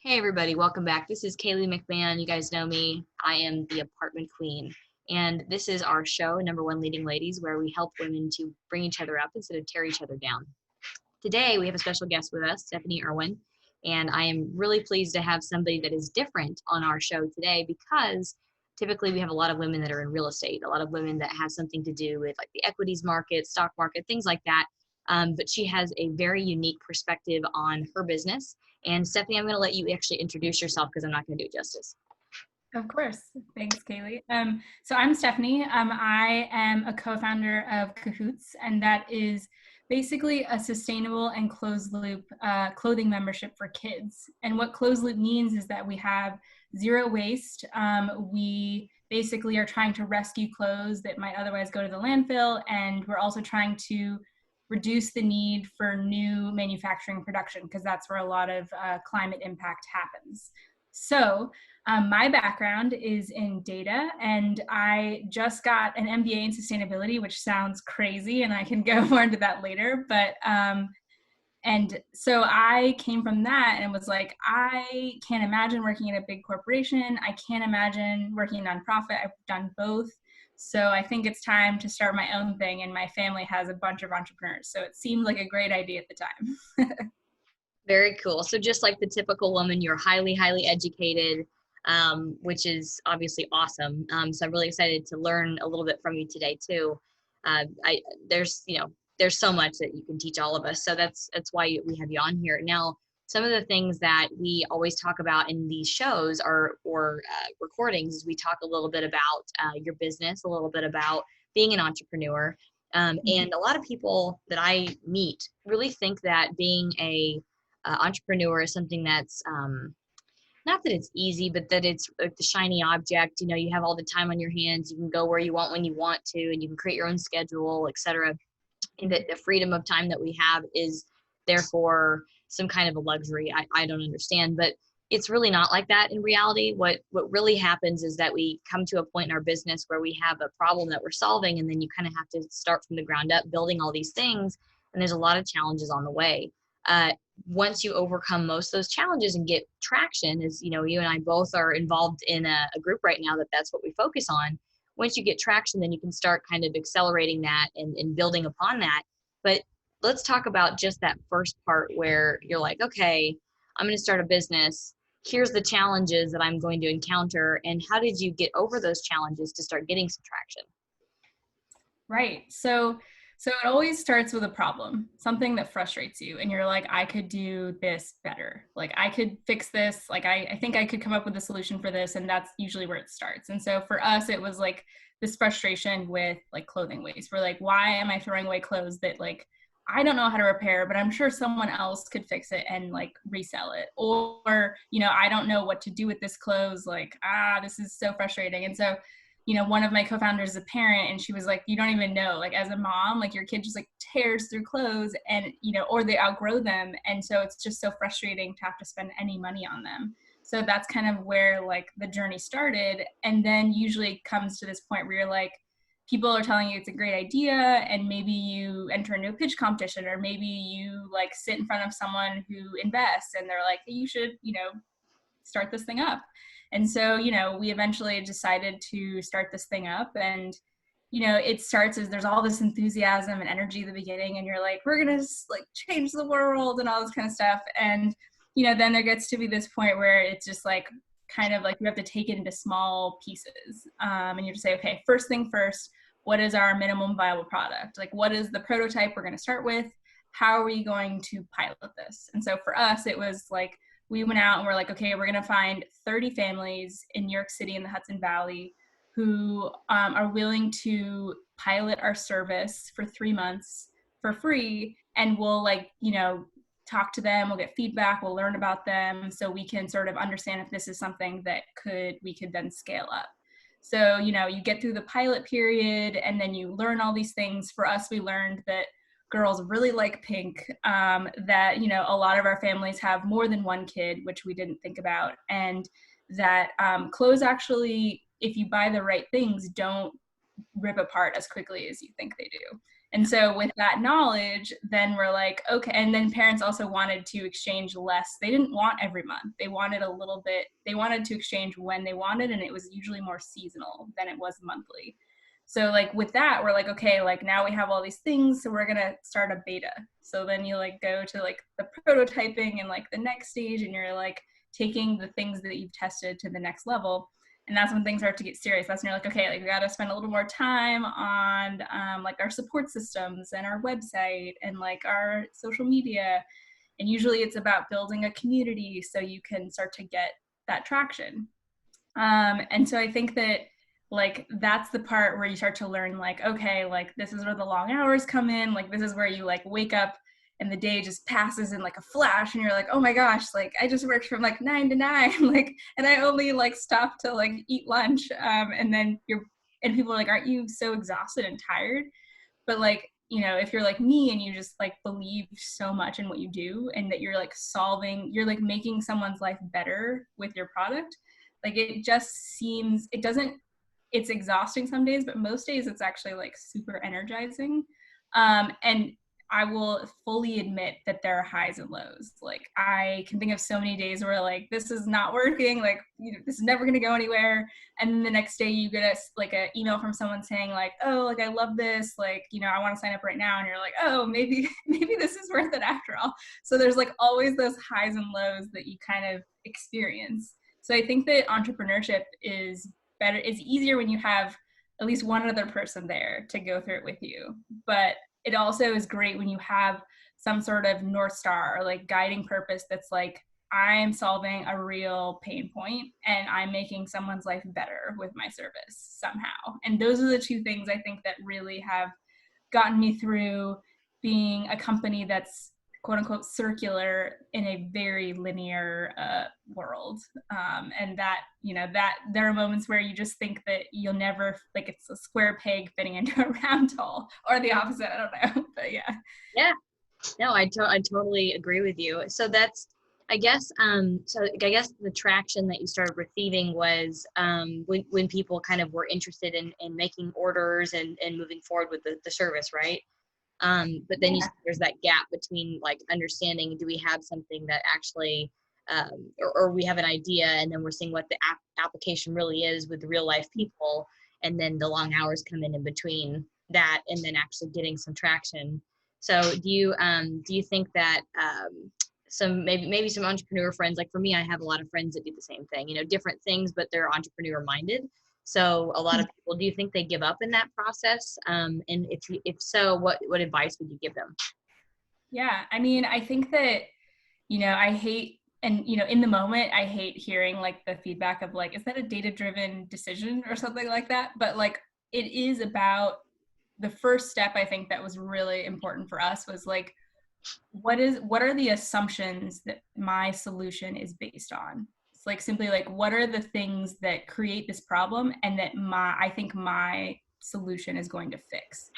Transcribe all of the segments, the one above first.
Hey everybody, welcome back. This is Kaylee McMahon. You guys know me. I am the apartment queen. And this is our show, Number One Leading Ladies, where we help women to bring each other up instead of tear each other down. Today, we have a special guest with us, Stephanie Erwin. And I am really pleased to have somebody that is different on our show today because typically we have a lot of women that are in real estate, a lot of women that have something to do with like the equities market, stock market, things like that. But she has a very unique perspective on her business. And Stephanie, I'm going to let you actually introduce yourself because I'm not going to do it justice. Of course. Thanks, Kaylee. So I'm Stephanie. I am a co-founder of Cahoots, and that is basically a sustainable and closed loop clothing membership for kids. And what closed loop means is that we have zero waste. We basically are trying to rescue clothes that might otherwise go to the landfill, and we're also trying to reduce the need for new manufacturing production because that's where a lot of climate impact happens. So my background is in data, and I just got an MBA in sustainability, which sounds crazy, and I can go more into that later. But and so I came from that and was like, I can't imagine working in a big corporation. I can't imagine working in a nonprofit. I've done both. So I think it's time to start my own thing. And my family has a bunch of entrepreneurs. So it seemed like a great idea at the time. Very cool. So just like the typical woman, you're highly, highly educated, which is obviously awesome. So I'm really excited to learn a little bit from you today too. I there's there's so much that you can teach all of us. So that's why we have you on here. Now, some of the things that we always talk about in these shows or recordings is we talk a little bit about your business, a little bit about being an entrepreneur. And a lot of people that I meet really think that being a entrepreneur is something that's not that it's easy, but that it's like the shiny object. You have all the time on your hands. You can go where you want when you want to, and you can create your own schedule, etc. And that the freedom of time that we have is therefore some kind of a luxury. I don't understand, but it's really not like that in reality. What really happens is that we come to a point in our business where we have a problem that we're solving, and then you kind of have to start from the ground up building all these things, and there's a lot of challenges on the way. Once you overcome most of those challenges and get traction, as you and I both are involved in a group right now that's what we focus on. Once you get traction, then you can start kind of accelerating that and building upon that. But let's talk about just that first part where you're like, okay, I'm going to start a business. Here's the challenges that I'm going to encounter. And how did you get over those challenges to start getting some traction? Right. So it always starts with a problem, something that frustrates you. And you're like, I could do this better. Like I could fix this. Like I think I could come up with a solution for this. And that's usually where it starts. And so for us, it was like this frustration with like clothing waste. We're like, why am I throwing away clothes that like I don't know how to repair, but I'm sure someone else could fix it and like resell it. Or, I don't know what to do with this clothes. Like, this is so frustrating. And so one of my co-founders is a parent, and she was like, you don't even know, like as a mom, like your kid just like tears through clothes and, or they outgrow them. And so it's just so frustrating to have to spend any money on them. So that's kind of where like the journey started. And then usually it comes to this point where you're like, people are telling you it's a great idea, and maybe you enter into a pitch competition, or maybe you like sit in front of someone who invests and they're like, hey, you should, start this thing up. And so, we eventually decided to start this thing up. And, it starts as there's all this enthusiasm and energy at the beginning, and you're like, we're going to like change the world and all this kind of stuff. And, then there gets to be this point where it's just like, kind of like you have to take it into small pieces. And you have to say, okay, first thing first, what is our minimum viable product? Like, what is the prototype we're going to start with? How are we going to pilot this? And so for us, it was like, we went out and we're like, okay, we're going to find 30 families in New York City in the Hudson Valley who are willing to pilot our service for 3 months for free. And we'll talk to them, we'll get feedback, we'll learn about them so we can sort of understand if this is something that we could then scale up. So, you get through the pilot period and then you learn all these things. For us, we learned that girls really like pink, that, a lot of our families have more than one kid, which we didn't think about. And that clothes actually, if you buy the right things, don't rip apart as quickly as you think they do. And so with that knowledge, then we're like, okay. And then parents also wanted to exchange less. They didn't want every month. They wanted a little bit, they wanted to exchange when they wanted, and it was usually more seasonal than it was monthly. So like with that, we're like, okay, like now we have all these things, so we're gonna start a beta. So then you like go to like the prototyping and like the next stage, and you're like taking the things that you've tested to the next level. And that's when things start to get serious. That's when you're like, okay, like we got to spend a little more time on like our support systems and our website and like our social media. And usually it's about building a community so you can start to get that traction. And so I think that like that's the part where you start to learn like, okay, like this is where the long hours come in. Like this is where you like wake up and the day just passes in like a flash and you're like, oh my gosh, like I just worked from like 9 to 9, like, and I only like stopped to like eat lunch. And then and people are like, aren't you so exhausted and tired? But like, you know, if you're like me and you just like believe so much in what you do and that you're like you're like making someone's life better with your product, like it just seems, it's exhausting some days, but most days it's actually like super energizing. And I will fully admit that there are highs and lows. Like I can think of so many days where like, this is not working, like, you know, this is never going to go anywhere. And then the next day you get like an email from someone saying like, oh, like I love this, like, you know, I want to sign up right now. And you're like, oh, maybe this is worth it after all. So there's like always those highs and lows that you kind of experience. So I think that entrepreneurship is easier when you have at least one other person there to go through it with you. But it also is great when you have some sort of North Star or like guiding purpose that's like, I'm solving a real pain point and I'm making someone's life better with my service somehow. And those are the two things I think that really have gotten me through being a company that's quote unquote circular in a very linear world. And that, you know, that there are moments where you just think that you'll never, like it's a square peg fitting into a round hole, or the opposite, I don't know, but yeah. Yeah, no, I totally agree with you. So that's, I guess, the traction that you started receiving was when people kind of were interested in making orders and moving forward with the service, right? But then there's that gap between like understanding, do we have something that actually, or we have an idea and then we're seeing what the application really is with the real life people. And then the long hours come in between that and then actually getting some traction. So do you think that, some maybe some entrepreneur friends, like for me, I have a lot of friends that do the same thing, you know, different things, but they're entrepreneur minded. So a lot of people, do you think they give up in that process? And if so, what advice would you give them? Yeah, I mean, I think that, you know, I hate, and, you know, in the moment, I hate hearing like the feedback of like, is that a data-driven decision or something like that? But like, it is about the first step, I think that was really important for us was like, what are the assumptions that my solution is based on? It's like simply like, what are the things that create this problem and that I think my solution is going to fix?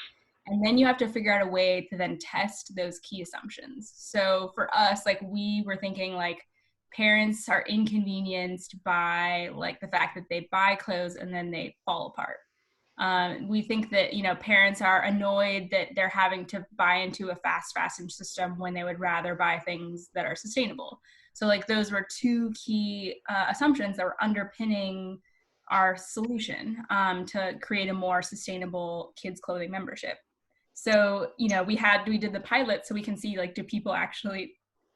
And then you have to figure out a way to then test those key assumptions. So for us, like we were thinking like parents are inconvenienced by like the fact that they buy clothes and then they fall apart. We think that, you know, parents are annoyed that they're having to buy into a fast fashion system when they would rather buy things that are sustainable. So like those were two key assumptions that were underpinning our solution to create a more sustainable kids clothing membership. So, you know, we did the pilot so we can see like, do people actually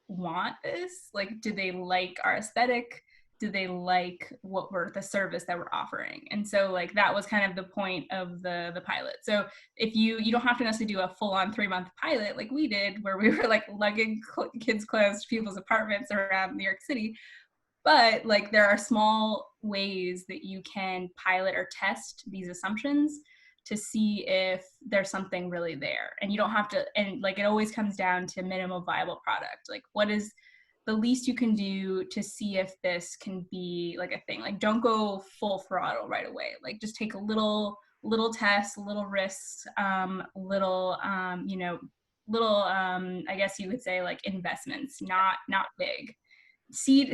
want this? Like, do they like our aesthetic? Do they like what we're the service that we're offering? And so like that was kind of the point of the pilot. So if you don't have to necessarily do a full-on 3-month pilot like we did, where we were like lugging kids' clothes to people's apartments around New York City, but like there are small ways that you can pilot or test these assumptions to see if there's something really there. And you don't have to, and like it always comes down to minimum viable product. Like what is the least you can do to see if this can be like a thing? Like don't go full throttle right away. Like just take a little tests, little risks, you know, I guess you would say like investments, not big. Seed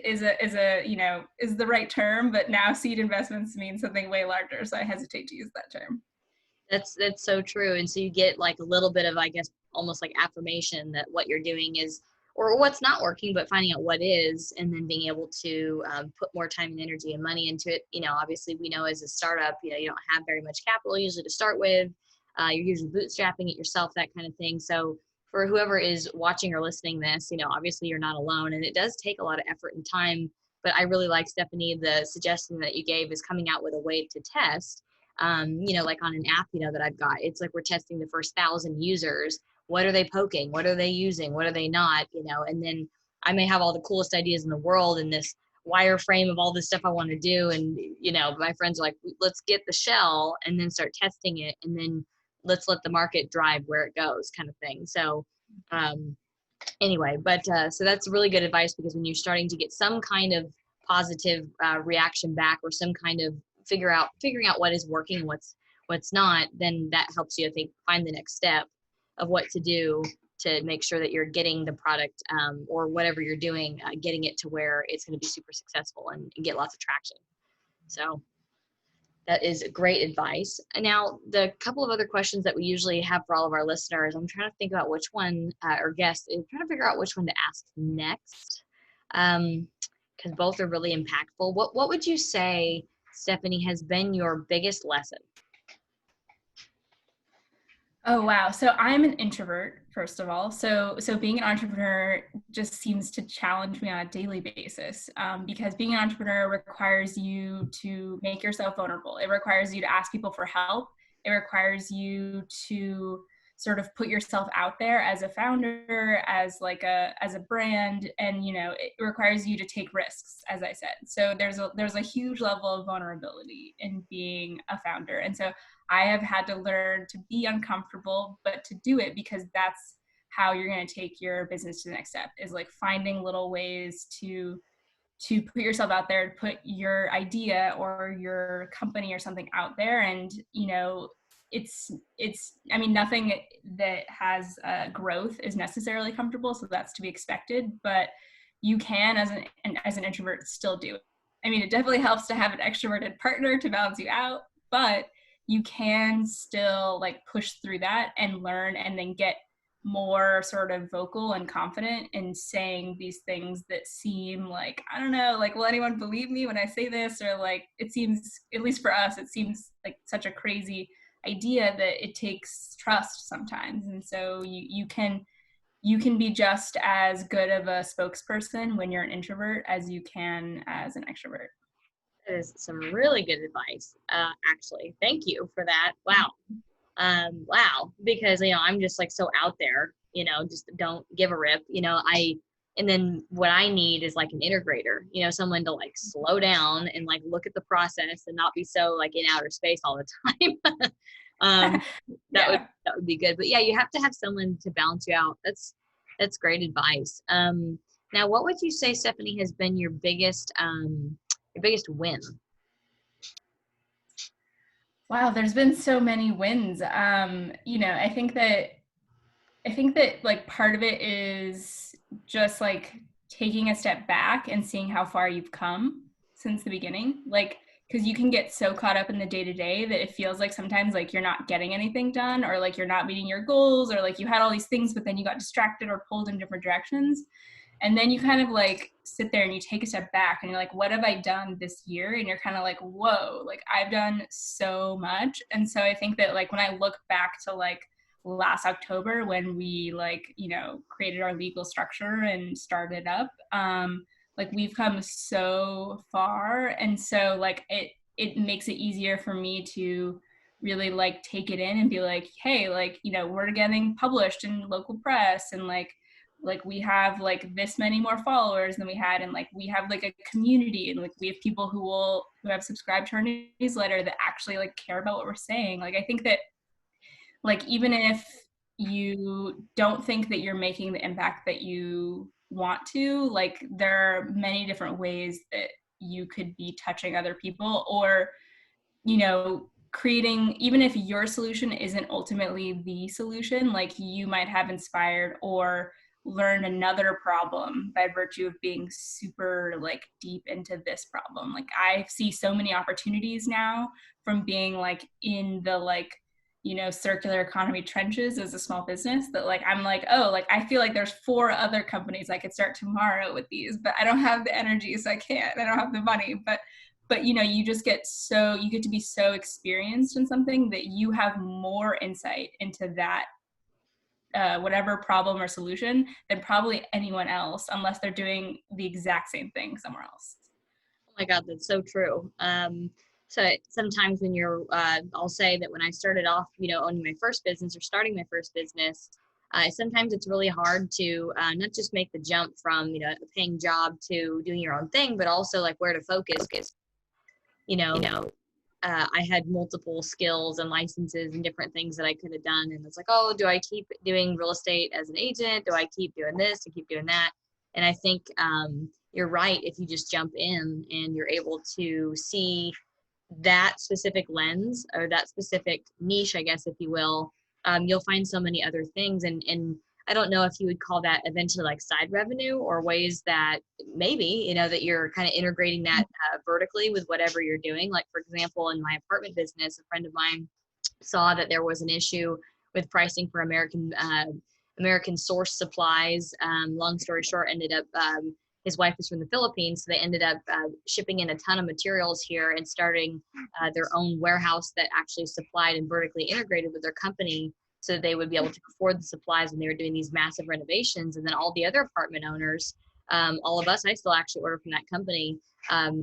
is a you know, is the right term, but now seed investments mean something way larger, so I hesitate to use that term. That's so true. And so you get like a little bit of, I guess, almost like affirmation that what you're doing is, or what's not working, but finding out what is, and then being able to put more time and energy and money into it. Obviously we know as a startup, you don't have very much capital usually to start with. You're usually bootstrapping it yourself, that kind of thing. So for whoever is watching or listening this, obviously you're not alone, and it does take a lot of effort and time. But I really like, Stephanie, the suggestion that you gave is coming out with a way to test. Like on an app, that I've got, it's like we're testing the first 1,000 users. What are they poking? What are they using? What are they not? And then I may have all the coolest ideas in the world and this wireframe of all this stuff I want to do. And, my friends are like, let's get the shell and then start testing it. And then let's let the market drive where it goes, kind of thing. So, anyway, but so that's really good advice, because when you're starting to get some kind of positive reaction back, or some kind of figuring out what is working and what's not, then that helps you, I think, find the next step of what to do to make sure that you're getting the product or whatever you're doing, getting it to where it's going to be super successful and get lots of traction. So that is great advice. And now the couple of other questions that we usually have for all of our listeners, I'm trying to think about which one, or guests, I'm trying to figure out which one to ask next, because both are really impactful. What would you say, Stephanie, has been your biggest lesson? Oh, wow. So I'm an introvert, first of all. So being an entrepreneur just seems to challenge me on a daily basis, because being an entrepreneur requires you to make yourself vulnerable. It requires you to ask people for help. It requires you to sort of put yourself out there as a founder, as a brand, and it requires you to take risks, as I said. So there's a huge level of vulnerability in being a founder, and so I have had to learn to be uncomfortable, but to do it, because that's how you're going to take your business to the next step, is like finding little ways to put yourself out there, to put your idea or your company or something out there. And it's I mean, nothing that has growth is necessarily comfortable, so that's to be expected, but you can, as an introvert, still do it. I mean, it definitely helps to have an extroverted partner to balance you out, but you can still like push through that and learn, and then get more sort of vocal and confident in saying these things that seem like, I don't know, like, will anyone believe me when I say this? Or like, it seems, at least for us, it seems like such a crazy idea that it takes trust sometimes. And so you can be just as good of a spokesperson when you're an introvert as you can as an extrovert. That is some really good advice, actually. Thank you for that. Wow. Wow. Because, I'm just like so out there, just don't give a rip, and then what I need is like an integrator, someone to like slow down and like look at the process and not be so like in outer space all the time. That would be good. But yeah, you have to have someone to balance you out. That's great advice. Now, what would you say, Stephanie, has been your biggest win? Wow, there's been so many wins. I think that like part of it is just like taking a step back and seeing how far you've come since the beginning. Like, because you can get so caught up in the day to day that it feels like sometimes like you're not getting anything done, or like you're not meeting your goals, or like you had all these things, but then you got distracted or pulled in different directions. And then you kind of like sit there and you take a step back and you're like, what have I done this year? And you're kind of like, whoa, like I've done so much. And so I think that like when I look back to like last October, when we like, created our legal structure and started up, like we've come so far. And so like it makes it easier for me to really like take it in and be like, hey, like, we're getting published in local press, and like we have like this many more followers than we had, and like we have like a community, and like we have people who have subscribed to our newsletter that actually like care about what we're saying. Like I think that like even if you don't think that you're making the impact that you want to, like there are many different ways that you could be touching other people, or creating, even if your solution isn't ultimately the solution, like you might have inspired or learned another problem by virtue of being super like deep into this problem. Like I see so many opportunities now from being like in the like circular economy trenches as a small business, that like I'm like, oh, like I feel like there's 4 other companies I could start tomorrow with these, but I don't have the energy, so I can't. I don't have the money. But you just you get to be so experienced in something that you have more insight into that whatever problem or solution than probably anyone else, unless they're doing the exact same thing somewhere else. Oh my God, that's so true. So sometimes when I'll say that when I started off, owning my first business or starting my first business, sometimes it's really hard to not just make the jump from, a paying job to doing your own thing, but also like where to focus. You know, I had multiple skills and licenses and different things that I could have done. And it's like, oh, do I keep doing real estate as an agent? Do I keep doing this and keep doing that? And I think you're right. If you just jump in and you're able to see that specific lens or that specific niche, I guess, if you will, you'll find so many other things. And I don't know if you would call that eventually like side revenue or ways that maybe, that you're kind of integrating that vertically with whatever you're doing. Like, for example, in my apartment business, a friend of mine saw that there was an issue with pricing for American source supplies. Long story short, ended up his wife is from the Philippines, so they ended up shipping in a ton of materials here and starting their own warehouse that actually supplied and vertically integrated with their company, so that they would be able to afford the supplies when they were doing these massive renovations. And then all the other apartment owners, all of us, I still actually order from that company,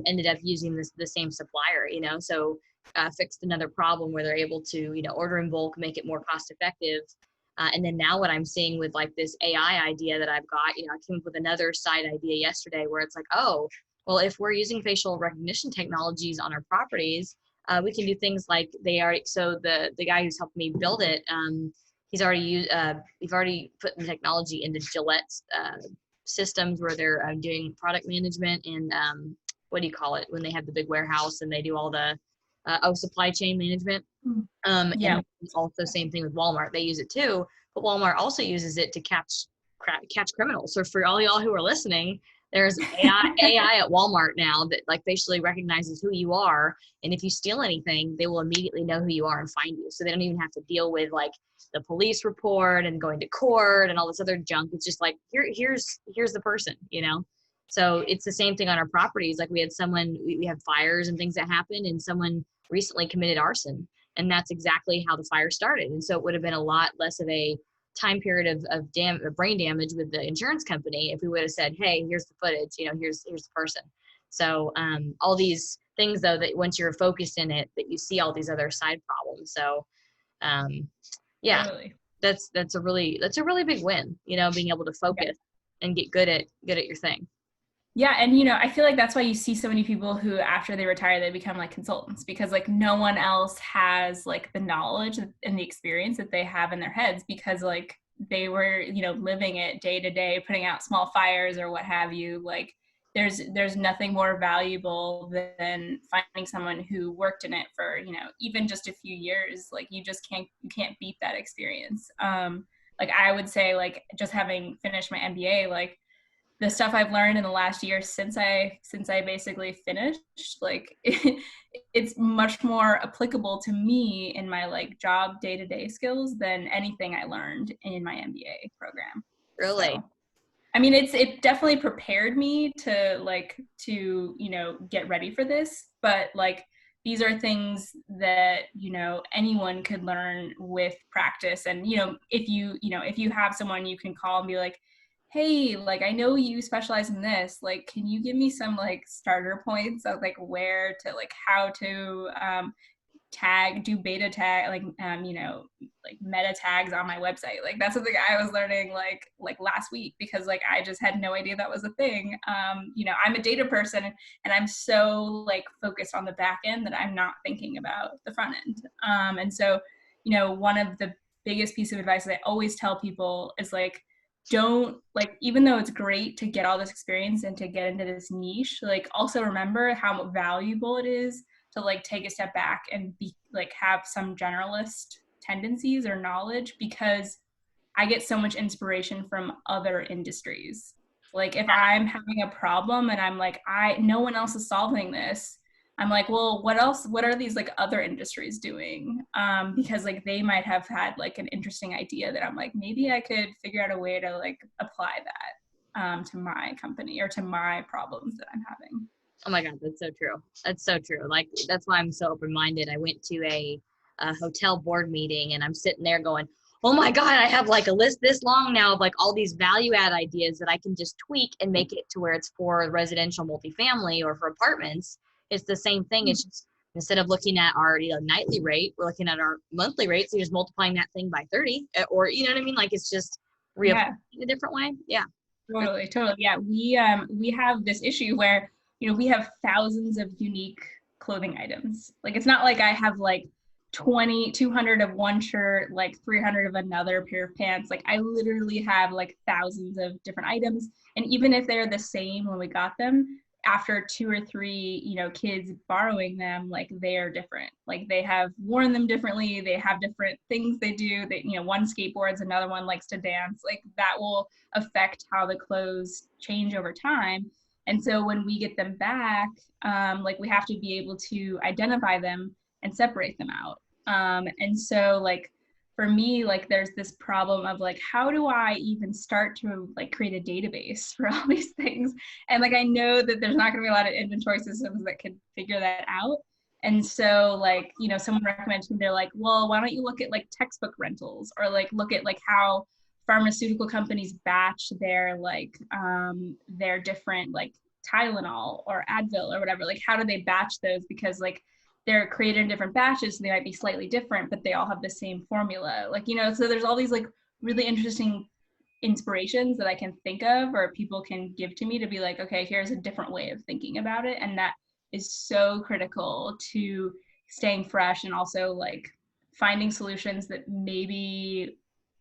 ended up using the same supplier, so fixed another problem where they're able to, order in bulk, make it more cost effective. And then now what I'm seeing with like this AI idea that I've got, I came up with another side idea yesterday where it's like, oh, well, if we're using facial recognition technologies on our properties, we can do things like so the guy who's helped me build it, we've already put the technology into Gillette's systems where they're doing product management and what do you call it when they have the big warehouse and they do all the supply chain management. Yeah. And also same thing with Walmart. They use it too, but Walmart also uses it to catch criminals. So for all y'all who are listening, there's AI at Walmart now that like facially recognizes who you are. And if you steal anything, they will immediately know who you are and find you. So they don't even have to deal with like the police report and going to court and all this other junk. It's just like, here's the person, So it's the same thing on our properties. Like we have fires and things that happen, and someone recently committed arson. And that's exactly how the fire started. And so it would have been a lot less of a time period of brain damage with the insurance company if we would have said, hey, here's the footage, here's the person. So all these things, though, that once you're focused in it, that you see all these other side problems. So yeah, totally. that's a really big win, being able to focus and get good at your thing. Yeah. And, I feel like that's why you see so many people who, after they retire, they become like consultants, because like no one else has like the knowledge and the experience that they have in their heads, because like they were, living it day to day, putting out small fires or what have you. Like there's nothing more valuable than finding someone who worked in it for, even just a few years. Like you can't beat that experience. Like I would say, like just having finished my MBA, like the stuff I've learned in the last year since I basically finished, like it's much more applicable to me in my like job day-to-day skills than anything I learned in my MBA program. Really? So, I mean, it definitely prepared me to get ready for this, but like these are things that, anyone could learn with practice. And, if you have someone you can call and be like, hey, like, I know you specialize in this, like, can you give me some like starter points of like where to, like how to do beta tag, like, like meta tags on my website. Like that's something I was learning like last week, because like I just had no idea that was a thing. I'm a data person and I'm so like focused on the back end that I'm not thinking about the front end. And so, one of the biggest piece of advice that I always tell people is like, don't, like, even though it's great to get all this experience and to get into this niche, like also remember how valuable it is to like take a step back and be like have some generalist tendencies or knowledge, because I get so much inspiration from other industries. Like if I'm having a problem and I'm like, no one else is solving this, I'm like, well, what else? What are these like other industries doing? Because like they might have had like an interesting idea that I'm like, maybe I could figure out a way to like apply that to my company or to my problems that I'm having. Oh my God, that's so true. That's so true. Like, that's why I'm so open-minded. I went to a hotel board meeting and I'm sitting there going, oh my God, I have like a list this long now of like all these value add ideas that I can just tweak and make it to where it's for residential multifamily or for apartments. It's the same thing. It's just instead of looking at our nightly rate, we're looking at our monthly rate. So you're just multiplying that thing by 30 or, you know what I mean? Like it's just reapplying Yeah, a different way. Yeah. totally. Yeah, we have this issue where, you know, we have thousands of unique clothing items. Like it's not like I have like 200 of one shirt, like 300 of another pair of pants. Like I literally have like thousands of different items. And even if they're the same when we got them, after 2 or 3, you know, kids borrowing them, like they are different. Like they have worn them differently. They have different things they do. They, you know, one skateboards, another one likes to dance. Like that will affect how the clothes change over time. And so when we get them back, like we have to be able to identify them and separate them out. And so like for me, like there's this problem of like, how do I even start to like create a database for all these things? And like I know that there's not going to be a lot of inventory systems that can figure that out. And so like, you know, someone recommended to me, they're like, well, why don't you look at like textbook rentals or like look at like how pharmaceutical companies batch their different like Tylenol or Advil or whatever. Like how do they batch those? Because like they're created in different batches, so they might be slightly different, but they all have the same formula. Like, you know, so there's all these like really interesting inspirations that I can think of or people can give to me to be like, okay, here's a different way of thinking about it. And that is so critical to staying fresh and also like finding solutions that maybe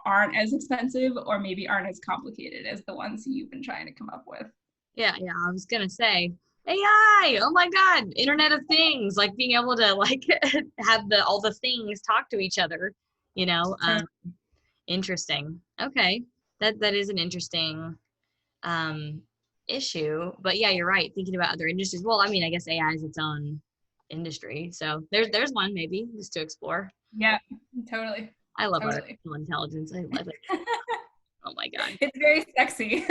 aren't as expensive or maybe aren't as complicated as the ones you've been trying to come up with. Yeah, yeah. I was gonna say AI. Oh my God, Internet of Things, like being able to like have the all the things talk to each other, you know. Interesting. Okay. That is an interesting um issue. But yeah, you're right. Thinking about other industries. Well, I mean, I guess AI is its own industry. So there's one maybe just to explore. Yeah, totally. I love Totally. artificial intelligence. I love it. Oh my God. It's very sexy.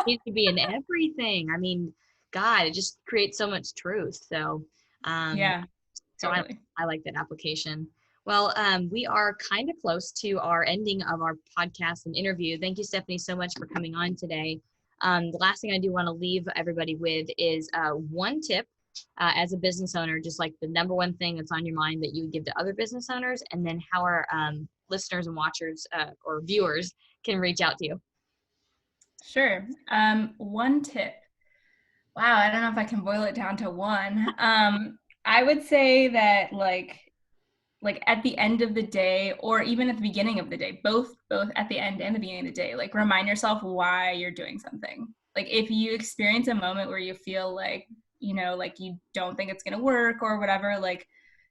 Needs to be in everything. I mean, God, it just creates so much truth. So, um, Yeah, so totally. I like that application. Well, we are kind of close to our ending of our podcast and interview. Thank you, Stephanie, so much for coming on today. The last thing I do want to leave everybody with is one tip as a business owner, just like the number one thing that's on your mind that you would give to other business owners, and then how our listeners and watchers or viewers can reach out to you. Sure. One tip. Wow, I don't know if I can boil it down to one. I would say that like at the end of the day or even at the beginning of the day, both at the end and the beginning of the day, like remind yourself why you're doing something. Like if you experience a moment where you feel like, you know, like you don't think it's going to work or whatever, like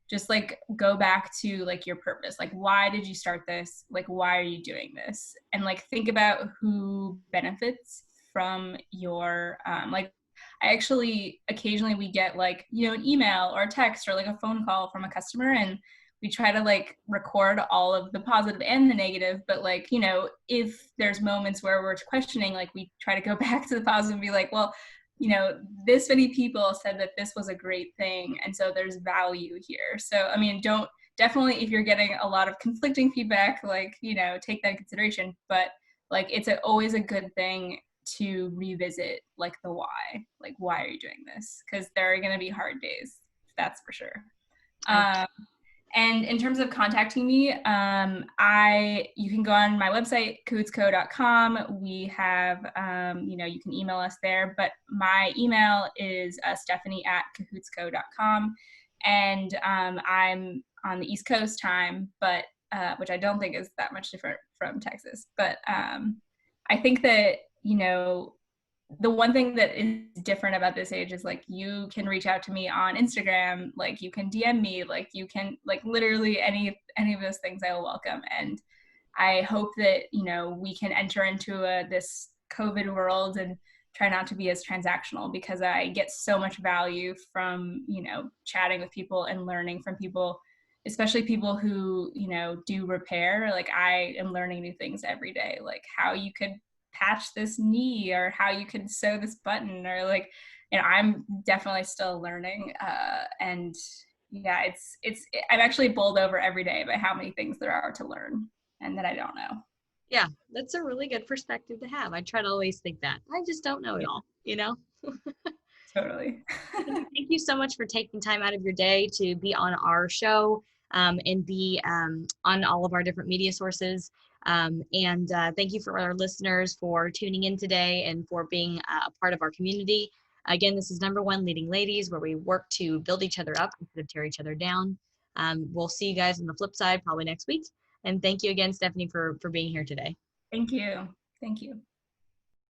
just like go back to like your purpose. Like why did you start this? Like why are you doing this? And like think about who benefits from your like I actually occasionally we get like, you know, an email or a text or like a phone call from a customer and we try to like record all of the positive and the negative, but like, you know, if there's moments where we're questioning, like we try to go back to the positive and be like, well, you know, this many people said that this was a great thing. And so there's value here. So, I mean, don't definitely, if you're getting a lot of conflicting feedback, like, you know, take that in consideration, but like, it's always a good thing to revisit like the why, like, why are you doing this? Because there are going to be hard days. That's for sure. And in terms of contacting me, you can go on my website, cahootsco.com. We have, you know, you can email us there, but my email is stephanie@cahootsco.com. And I'm on the East Coast time, but which I don't think is that much different from Texas. But I think that, you know, the one thing that is different about this age is like you can reach out to me on Instagram, like you can DM me, like you can like literally any of those things I will welcome. And I hope that, you know, we can enter into this COVID world and try not to be as transactional, because I get so much value from, you know, chatting with people and learning from people, especially people who, you know, do repair. Like I am learning new things every day, like how you could patch this knee or how you could sew this button, or like, you know, I'm definitely still learning. And yeah, I'm actually bowled over every day by how many things there are to learn and that I don't know. Yeah, that's a really good perspective to have. I try to always think that I just don't know it Yeah, all, you know? totally. Thank you so much for taking time out of your day to be on our show, and be on all of our different media sources. And thank you for our listeners for tuning in today and for being a part of our community. Again, this is Number One Leading Ladies, where we work to build each other up instead of tear each other down. We'll see you guys on the flip side probably next week. And thank you again, Stephanie, for being here today. Thank you. Thank you.